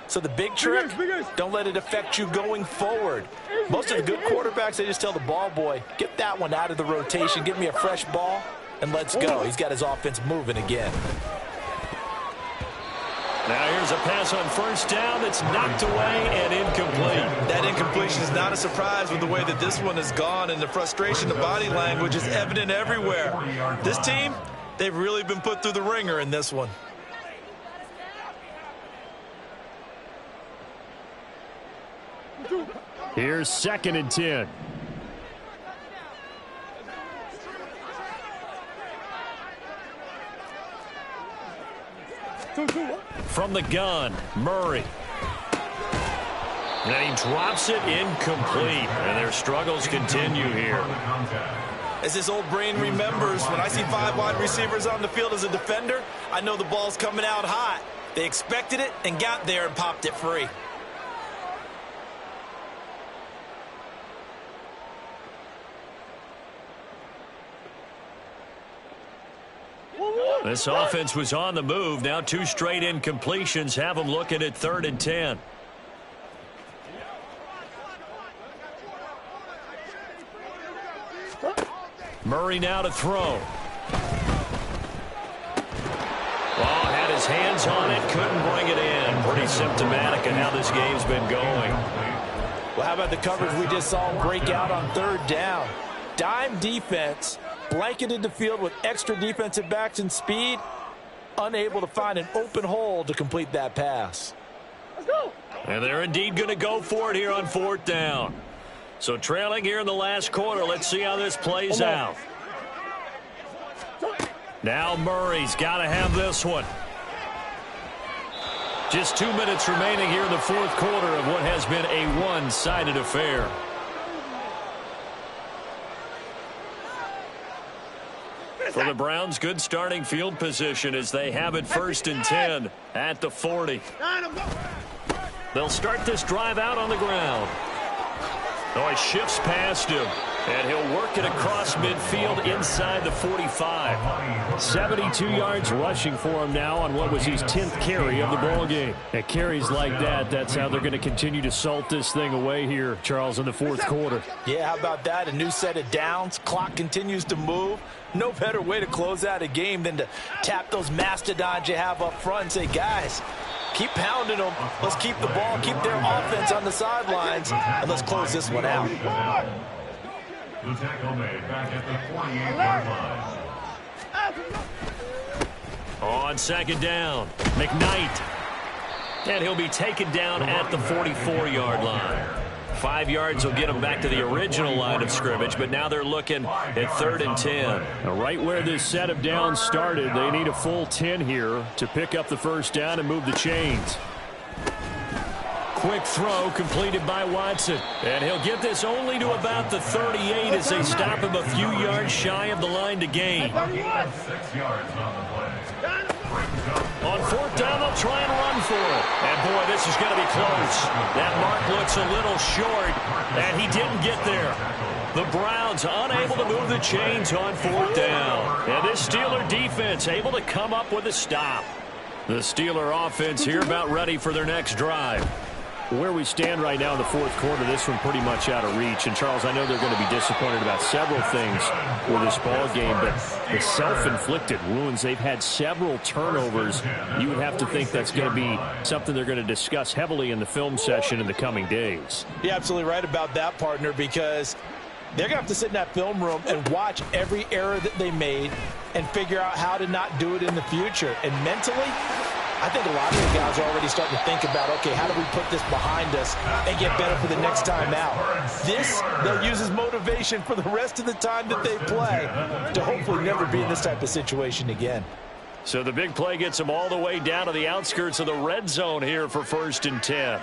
So the big trick, don't let it affect you going forward. Most of the good quarterbacks, they just tell the ball boy, get that one out of the rotation, give me a fresh ball, and let's go. He's got his offense moving again. Now here's a pass on first down that's knocked away and incomplete. That incompletion is not a surprise with the way that this one has gone, and the frustration, the body language is evident everywhere. This team, they've really been put through the ringer in this one. Here's 2nd and 10. From the gun, Murray. And he drops it incomplete. And their struggles continue here. As his old brain remembers, when I see 5 wide receivers on the field as a defender, I know the ball's coming out hot. They expected it and got there and popped it free. This offense was on the move. Now 2 straight incompletions have them looking at 3rd and 10. Murray now to throw. Oh, his hands on it, couldn't bring it in. Pretty symptomatic of how this game's been going. Well, how about the coverage we just saw him break out on third down? Dime defense, blanketed the field with extra defensive backs and speed, unable to find an open hole to complete that pass. Let's go. And they're indeed going to go for it here on fourth down. So trailing here in the last quarter. Let's see how this plays out. Now Murray's got to have this one. Just 2 minutes remaining here in the fourth quarter of what has been a one-sided affair. For the Browns, good starting field position as they have it 1st and 10 at the 40. They'll start this drive out on the ground. Oh, he shifts past him, and he'll work it across midfield inside the 45. 72 yards rushing for him now on what was his 10th carry of the ball game. At carries like that, that's how they're going to continue to salt this thing away here, Charles, in the fourth quarter. Yeah, how about that? A new set of downs. Clock continues to move. No better way to close out a game than to tap those mastodons you have up front and say, guys, keep pounding them. Let's keep the ball, keep their offense on the sidelines, and let's close this one out. The tackle made back at the 48-yard line. On second down, McKnight. And he'll be taken down at the 44-yard line. 5 yards will get them back to the original line of scrimmage, but now they're looking at 3rd and 10. Now, right where this set of downs started, they need a full 10 here to pick up the first down and move the chains. Quick throw completed by Watson. And he'll get this only to about the 38 as they stop him a few yards shy of the line to gain. 6 yards on the play. On fourth down, they'll try and run for it. And, boy, this is going to be close. That mark looks a little short, and he didn't get there. The Browns unable to move the chains on fourth down. And this Steeler defense able to come up with a stop. The Steeler offense here about ready for their next drive. Where we stand right now in the fourth quarter, this one pretty much out of reach. And, Charles, I know they're going to be disappointed about several things for this ball game, but the self-inflicted wounds, they've had several turnovers. You would have to think that's going to be something they're going to discuss heavily in the film session in the coming days. You're absolutely right about that, partner, because they're going to have to sit in that film room and watch every error that they made and figure out how to not do it in the future. And mentally, I think a lot of the guys are already starting to think about, okay, how do we put this behind us and get better for the next time out? This, they'll use as motivation for the rest of the time that they play to hopefully never be in this type of situation again. So the big play gets them all the way down to the outskirts of the red zone here for 1st and 10.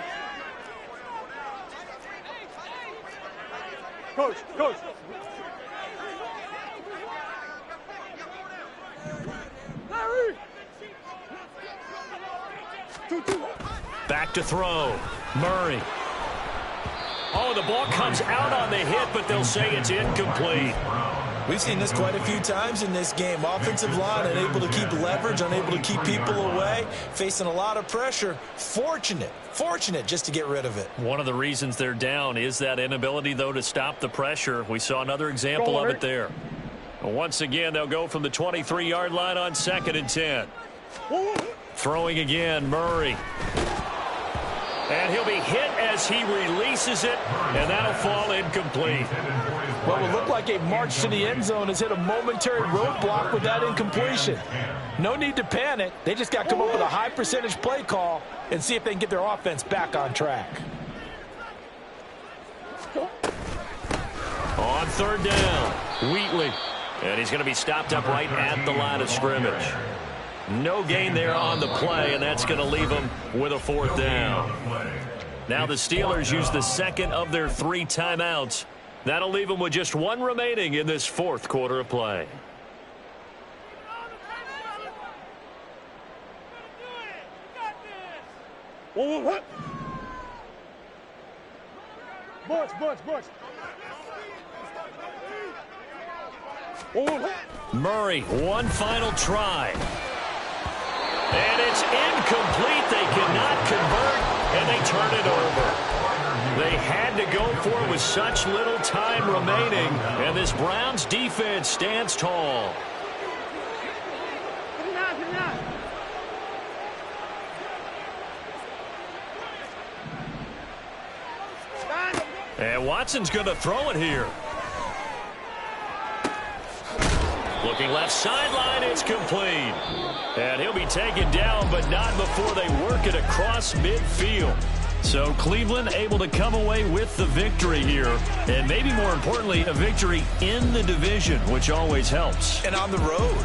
Coach. Larry. Back to throw. Murray. Oh, the ball comes out on the hit, but they'll say it's incomplete. We've seen this quite a few times in this game. Offensive line unable to keep leverage, unable to keep people away, facing a lot of pressure. Fortunate just to get rid of it. One of the reasons they're down is that inability, though, to stop the pressure. We saw another example of it there. Once again, they'll go from the 23-yard line on 2nd and 10. Throwing again, Murray. And he'll be hit as he releases it, and that'll fall incomplete. What will look like a march to the end zone has hit a momentary roadblock with that incompletion. No need to panic. They just got to come up with a high percentage play call and see if they can get their offense back on track. On 3rd down, Wheatley. And he's going to be stopped up right at the line of scrimmage. No gain there on the play, and that's going to leave them with a 4th down. Now the Steelers use the 2nd of their 3 timeouts. That'll leave them with just 1 remaining in this 4th quarter of play. Murray, one final try. And it's incomplete. They cannot convert, and they turn it over. They had to go for it with such little time remaining, and this Browns defense stands tall. And Watson's going to throw it here. Looking left sideline, it's complete. And he'll be taken down, but not before they work it across midfield. So Cleveland able to come away with the victory here. And maybe more importantly, a victory in the division, which always helps. And on the road.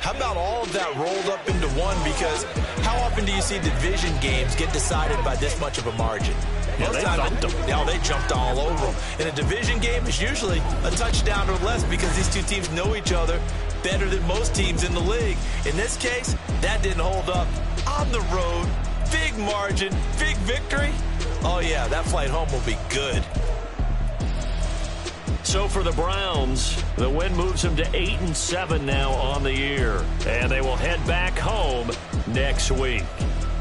How about all of that rolled up into one? Because how often do you see division games get decided by this much of a margin? Yeah, they thumped them. Yeah, they jumped all over them. In a division game, it's usually a touchdown or less because these two teams know each other better than most teams in the league. In this case, that didn't hold up. On the road, big margin, big victory. Oh, yeah, that flight home will be good. So for the Browns, the win moves them to 8-7 now on the year. And they will head back home next week.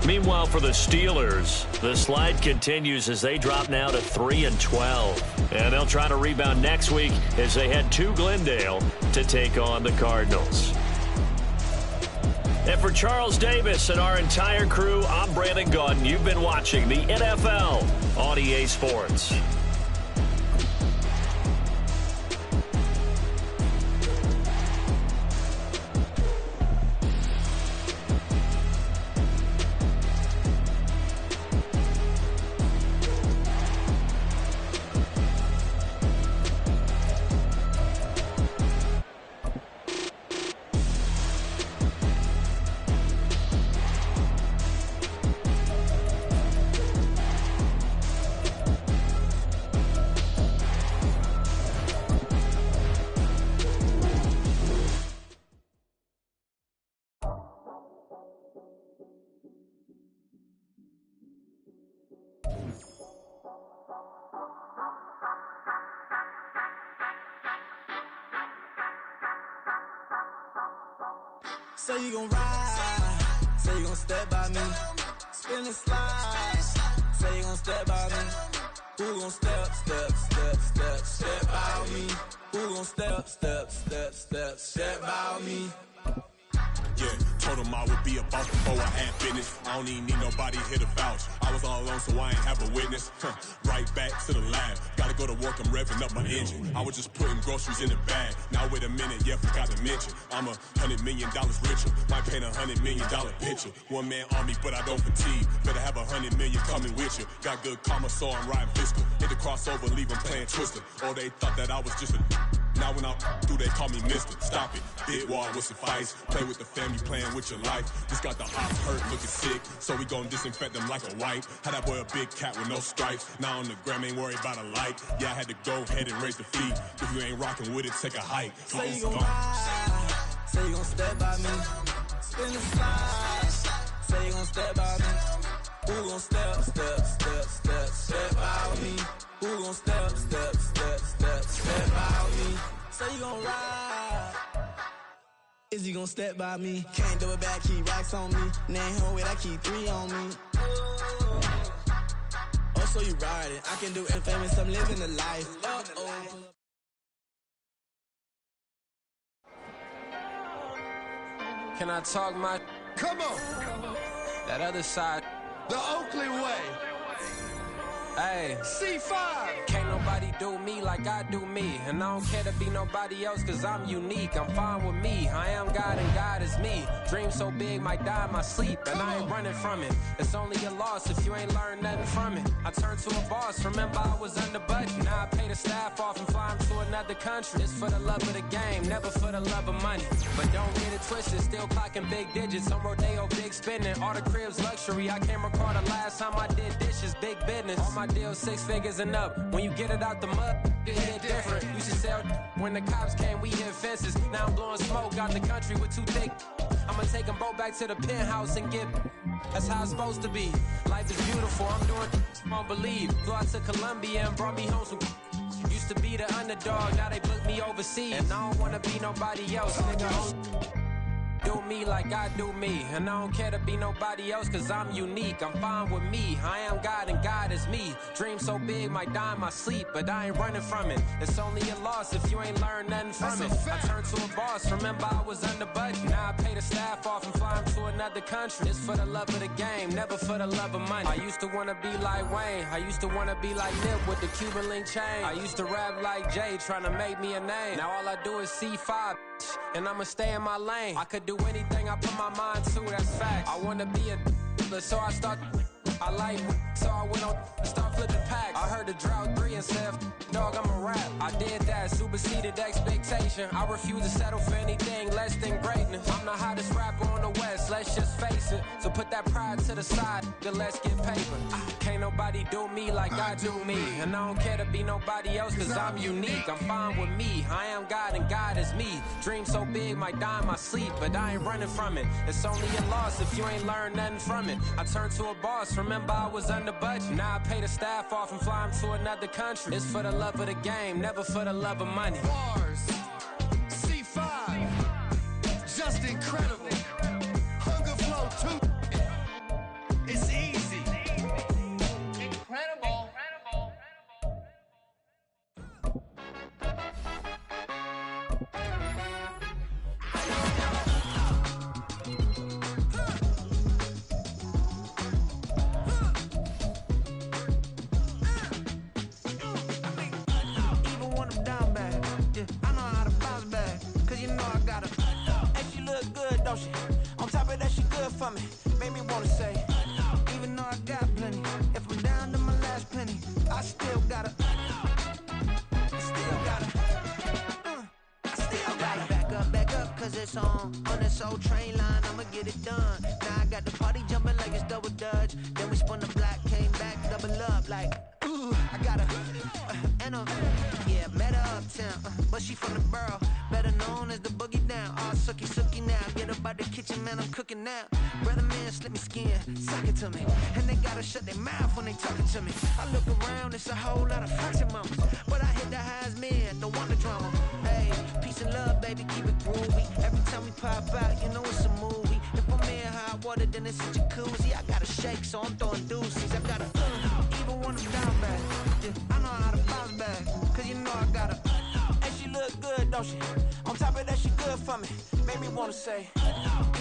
Meanwhile, for the Steelers, the slide continues as they drop now to 3-12. And they'll try to rebound next week as they head to Glendale to take on the Cardinals. And for Charles Davis and our entire crew, I'm Brandon Gaudin. You've been watching the NFL on EA Sports. Say you gon' ride, say you gon' step by me, spin and slide, say you gon' step by me, who gon' step by me, who gon' step by me. Yeah, told him I would be a boss before I had business. I don't even need nobody here to vouch. I was all alone, so I ain't have a witness. Right back to the lab. Gotta go to work, I'm revving up my engine. I was just putting groceries in the bag. Now wait a minute, yeah, forgot to mention. I'm $100 million richer. Might paint $100 million picture. One man army, but I don't fatigue. Better have $100 million coming with you. Got good karma, so I'm riding fiscal. Hit the crossover, leave them playing Twister. Or they thought that I was just a... Now when I do, they call me Mister. Stop it. Big wall with suffice. Play with the family, playing with your life. Just got the ops hurt, looking sick. So we gon' disinfect them like a wipe. Had that boy a big cat with no stripes. Now on the gram, ain't worried about a light. Yeah, I had to go ahead and raise the feet. If you ain't rocking with it, take a hike. Say you gon' ride, say you gon' step by me. Spin and slide, say you gon' step by me. Who gon' step by me? Who gon' step by me? Say you gon' ride. Is he gon' step by me? Can't do it back, keep racks on me. Name home with I keep 3 on me. Oh, so you riding. I can do it famous, I'm living the life. Can I talk my... Come on. That other side. The Oakley way. Hey. C5. Can't nobody do me like I do me. And I don't care to be nobody else cause I'm unique. I'm fine with me. I am God and God is me. Dream so big might die in my sleep. And I ain't running from it. It's only a loss if you ain't learned nothing from it. I turned to a boss. Remember I was under budget. Now I pay the staff off and fly them to another country. It's for the love of the game, never for the love of money. But don't get it twisted. Still clocking big digits. On Rodeo, big spending. All the cribs luxury. I can't recall the last time I did dishes. Big business. All my deals 6 figures and up. When you get it out the mud, it hit different. Used to sell when the cops came, we hit fences. Now I'm blowing smoke out the country with too thick. I'ma take them both back to the penthouse and get. That's how it's supposed to be. Life is beautiful. I'm doing won't believe. Flew out to Colombia and brought me home some. Used to be the underdog, now they booked me overseas. And I don't wanna be nobody else, nigga. do me like I do me. And I don't care to be nobody else, cause I'm unique. I'm fine with me. I am God and God is me. Dream so big, might die in my sleep, but I ain't running from it. It's only a loss if you ain't learned nothing from it. I turned to a boss, remember I was under budget. Now I pay the staff off and fly them to another country. It's for the love of the game, never for the love of money. I used to wanna be like Wayne. I used to wanna be like Nip with the Cuban link chain. I used to rap like Jay, trying to make me a name. Now all I do is C5, and I'ma stay in my lane. I could do anything I put my mind to, that's fact. I wanna be a so I start. I like so I went on start flipping packs. I heard the drought 3 and said, dog, I'm a rap. I did that, superseded expectation. I refuse to settle for anything less than greatness. I'm the hottest rapper on the West, let's just face it. So put that pride to the side, then let's get paper. Can't nobody do me like I do me. And I don't care to be nobody else, cause I'm unique. I'm fine with me. I am God and God is me. Dream so big, might die in my sleep, but I ain't running from it. It's only a loss if you ain't learned nothing from it. I turned to a boss, remember I was under budget. Now I pay the staff off and fly them to another country. It's for the love of the game, never for the love of money. Bars, C5, just incredible. Hunger Flow 2, it's easy. Incredible. Don't she? On top of that, she good for me. Made me wanna say, even though I got plenty, if I'm down to my last penny, I still gotta back up, cause it's on this old train line, I'ma get it done. Now I got the party jumping like it's double dutch. Then we spun the block, came back, double up, like, ooh, I got yeah, met her uptown, but she from the borough, better known as the boogie down. All sookie now, get up out the kitchen, man, I'm cooking now. Brother man, slip me skin, suck it to me, and they gotta shut their mouth when they talking to me. I look around, it's a whole lot of fraction mamas, but I hit the highs, man, don't want the drama. Hey, peace and love, baby, keep it groovy. Every time we pop out, you know it's a movie. If I'm in hot water, then it's a jacuzzi. I gotta shake, so I'm throwing deuces. I gotta even when I'm down bad, yeah, I know how to bounce back, cause you know I gotta. And she look good, don't she? On top of that, she good for me. Made me wanna say,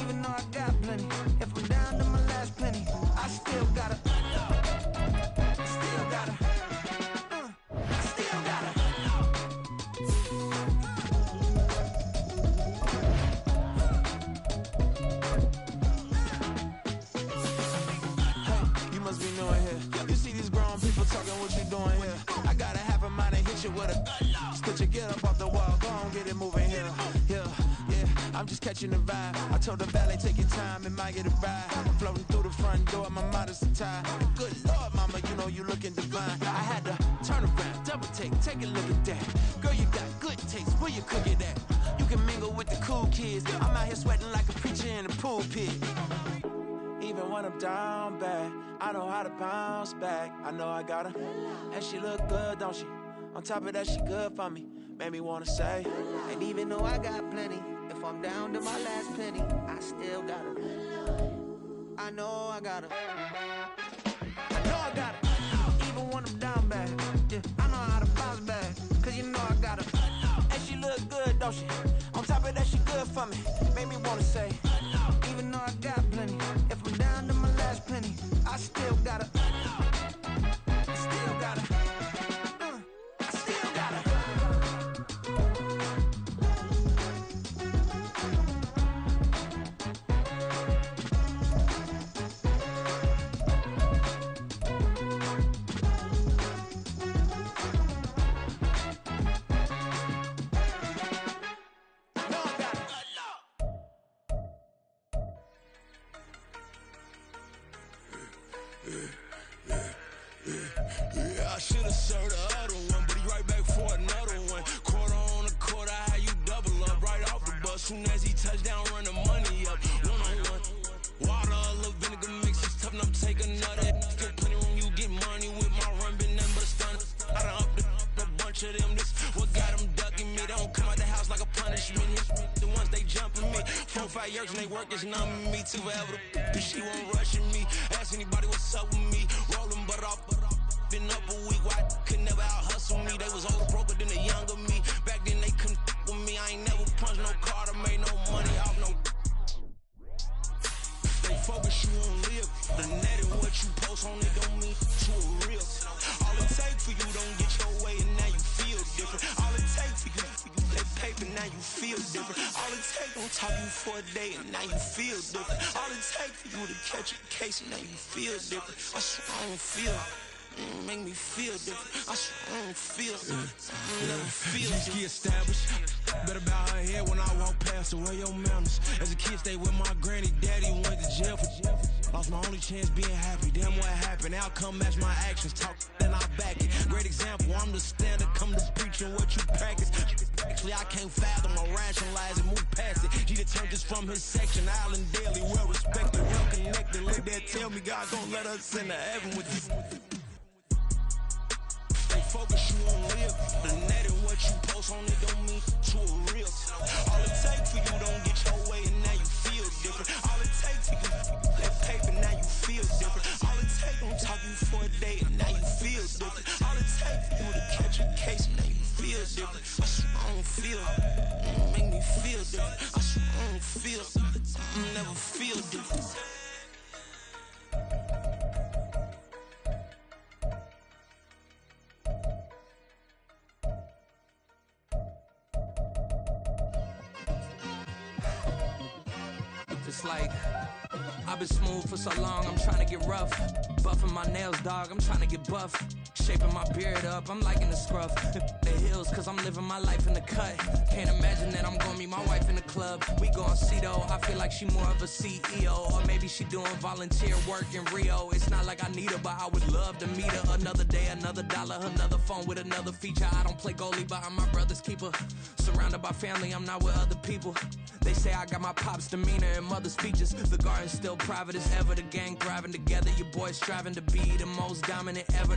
even though I got plenty, if I'm down to my last penny, I still gotta. Get up off the wall, go on, get it moving here. Yeah, I'm just catching the vibe. I told the valet, take your time, it might get a ride. Floating through the front door, my mind is a tie. Good Lord, mama, you know you looking divine. I had to turn around, double take a look at that. Girl, you got good taste, where you cook it at? You can mingle with the cool kids. I'm out here sweating like a preacher in a pulpit. Even when I'm down bad, I know how to bounce back. I know I got her, and she look good, don't she? On top of that, she good for me. Made me wanna say, and even though I got plenty, if I'm down to my last penny, I still got her. I know I got her. I know I got her. Even when I'm down bad, yeah, I know how to bounce back, cause you know I got her. And she look good, don't she? On top of that, she good for me. Made me wanna say, even though I got plenty, if I'm down to my last penny, I still got her. I still got her. I should've served the other one, but he right back for another one. Quarter on a quarter, how you double up right off the bus. Soon as he touch down, run the money up. One-on-one. Water, a little vinegar mix, it's tough enough to take another. Still plenty room, you get money with my run, been nothing but a stun. I done upped a bunch of them, this what got them ducking me. They don't come out the house like a punishment. The ones they jumping me, 4 5 years and they work, it's none of me too forever. But she won't rush me. Ask anybody what's up with me. Rolling butt off. Been up a week, why could never out hustle me? They was older, broker than the younger me. Back then they couldn't with me. I ain't never punched no card or made no money off no. They focus, you on live. The net and what you post on it don't mean to a real. All it take for you don't get your way and now you feel different. All it take for you that paper, now you feel different. All it take don't talk you for a day and now you feel different. All it take for you to catch a case and now you feel different. I swear I don't feel. Make me feel different. I swear I don't feel never feel different. Established. Better bow her head when I walk past her. Where your manners? As a kid, stayed with my granny. Daddy went to jail for lost my only chance being happy. Damn, what happened? Outcome match my actions. Talk, then I back it. Great example. I'm the standard. Come to preaching what you practice. Actually, I can't fathom or rationalize and move past it. He determined this from his section. Island daily, well respected, well connected. Let that tell me God gon' let us into heaven with this. Focus, you on live. The net and what you post on it don't mean to a real. All it take for you don't get your way and now you feel different. All it take for you that paper, now you feel different. All it take don't talk you for a day and now you feel different. All it take for you to catch a case and now you feel different. I swear I don't feel. Make me feel different. I swear I don't feel. Never feel different. It's like I've been smooth for so long, I'm trying to get rough. Buffing my nails, dog, I'm trying to get buff. Shaping my beard up, I'm liking the scruff. The hills, cause I'm living my life in the cut. Can't imagine that I'm gonna meet my wife in the club. We gon' see though, I feel like she more of a CEO. Or maybe she doing volunteer work in Rio. It's not like I need her, but I would love to meet her. Another day, another dollar, another phone with another feature. I don't play goalie, but I'm my brother's keeper. Surrounded by family, I'm not with other people. They say I got my pop's demeanor and mother's features. The garden's still private as ever. The gang thriving together. Your boys striving to be the most dominant ever.